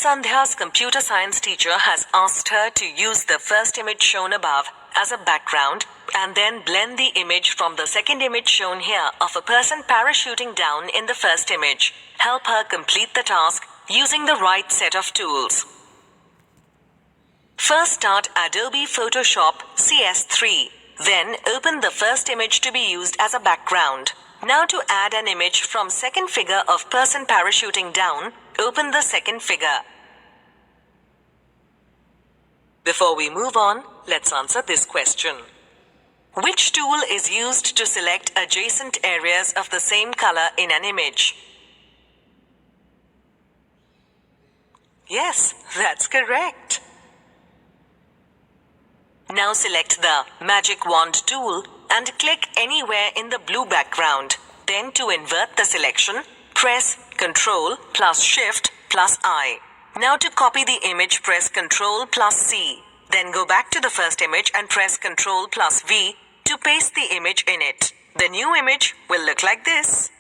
Sandhya's computer science teacher has asked her to use the first image shown above as a background and then blend the image from the second image shown here of a person parachuting down in the first image. Help her complete the task using the right set of tools. First, start Adobe Photoshop CS3. Then open the first image to be used as a background. Now to add an image from second figure of person parachuting down, open the second figure. Before we move on, let's answer this question. Which tool is used to select adjacent areas of the same color in an image? Yes, that's correct. Now select the Magic Wand tool and click anywhere in the blue background. Then to invert the selection, press Ctrl plus Shift plus I. Now to copy the image, press Ctrl plus C. Then go back to the first image and press Ctrl plus V to paste the image in it. The new image will look like this.